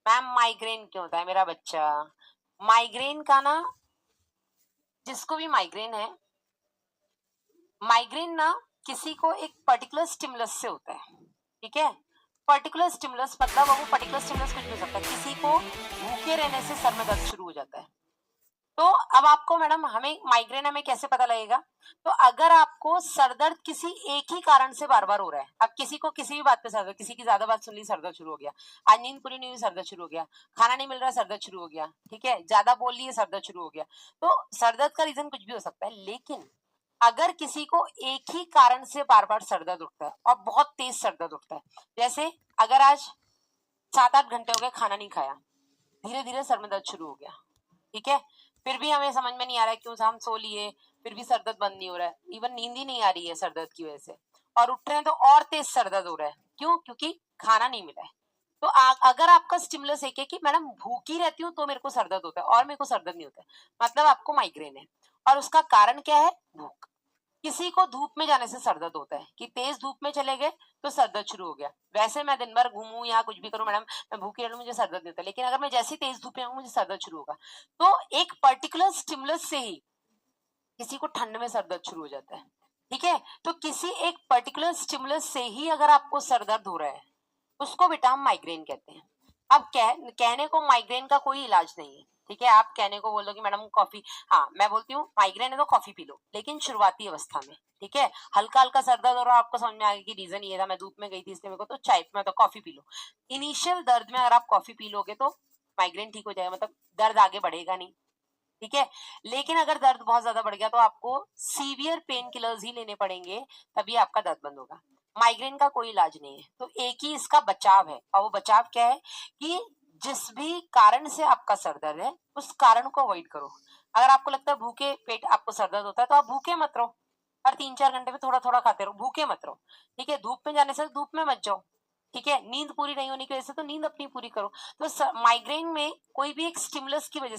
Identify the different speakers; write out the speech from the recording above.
Speaker 1: Ma'am migraine क्यों होता है मेरा बच्चा? माइग्रेन का ना, जिसको भी माइग्रेन है, माइग्रेन ना किसी को एक पर्टिकुलर स्टिमुलस से होता है, ठीक है। पर्टिकुलर स्टिमुलस मतलब वो पर्टिकुलर स्टिमुलस कुछ भी हो सकता है। किसी को भूखे रहने से सर में दर्द शुरू हो जाता है। तो अब आपको मैडम हमें माइग्रेन हमें कैसे पता लगेगा? तो अगर आपको सर दर्द किसी एक ही कारण से बार बार हो रहा है, अब किसी को किसी भी बात पे सर दर्द, किसी की ज्यादा बात सुन ली सर दर्द शुरू हो गया, आज नींद पूरी नहीं हुई सर दर्द शुरू हो गया, खाना नहीं मिल रहा सर दर्द शुरू हो गया, ठीक है, ज्यादा बोल लिए सर दर्द शुरू हो गया। तो सर दर्द का रीजन कुछ भी हो सकता है, लेकिन अगर किसी को एक ही कारण से बार बार सर दर्द उठता है और बहुत तेज सर दर्द उठता है, जैसे अगर आज 7-8 घंटे हो गए खाना नहीं खाया, धीरे धीरे सर में दर्द शुरू हो गया, ठीक है, फिर भी हमें समझ में नहीं आ रहा है क्यों, हम सो लिए फिर भी सर दर्द बंद नहीं हो रहा है, इवन नींद ही नहीं आ रही है सर दर्द की वजह से, और उठ रहे हैं तो और तेज सर दर्द हो रहा है, क्यों? क्योंकि खाना नहीं मिला है। तो अगर आपका स्टिमुलस एक है कि मैडम भूखी रहती हूँ तो मेरे को सर दर्द होता है और मेरे को सर दर्द नहीं होता है, मतलब आपको माइग्रेन है, और उसका कारण क्या है? भूख। किसी को धूप में जाने से सर दर्द होता है कि तेज धूप में चले गए तो सर दर्द शुरू हो गया। वैसे मैं दिन भर घूमूं या कुछ भी करूं मैडम, मैं भूखी रहूं मुझे सर दर्द नहीं होता, लेकिन अगर मैं जैसे तेज धूप में आऊं मुझे सर दर्द शुरू होगा। तो एक पर्टिकुलर स्टिमुलस से ही किसी को ठंड में सर दर्द शुरू हो जाता है, ठीक है। तो किसी एक पर्टिकुलर स्टिमुलस से ही अगर आपको सर दर्द हो रहा है, उसको बेटा हम माइग्रेन कहते हैं। अब कहने को माइग्रेन का कोई इलाज नहीं है, ठीक है। आप कहने को बोलो कि मैडम कॉफी, हाँ मैं बोलती हूँ माइग्रेन है तो कॉफी पी लो, लेकिन शुरुआती अवस्था में, ठीक है। हल्का हल्का सर दर्द हो रहा है, आपको समझ में आ गया कि रीजन ये था मैं धूप में गई थी इसलिए मेरे को तो चाय में तो कॉफी पी लो। इनिशियल दर्द में अगर आप कॉफी पी लोगे तो माइग्रेन ठीक हो जाएगा, मतलब दर्द आगे बढ़ेगा नहीं, ठीक है। लेकिन अगर दर्द बहुत ज्यादा बढ़ गया तो आपको सीवियर पेन किलर्स ही लेने पड़ेंगे, तभी आपका दर्द बंद होगा। माइग्रेन का कोई इलाज नहीं है, तो एक ही इसका बचाव है, और वो बचाव क्या है कि जिस भी कारण से आपका सर दर्द है उस कारण को अवॉइड करो। अगर आपको लगता है भूखे पेट आपको सर दर्द होता है तो आप भूखे मत रहो, हर 3-4 घंटे में थोड़ा थोड़ा खाते रहो, भूखे मत रहो, ठीक है। धूप में जाने से धूप में मत जाओ, ठीक है। नींद पूरी नहीं होने की वजह से तो नींद अपनी पूरी करो। तो माइग्रेन में कोई भी एक स्टिमुलस की वजह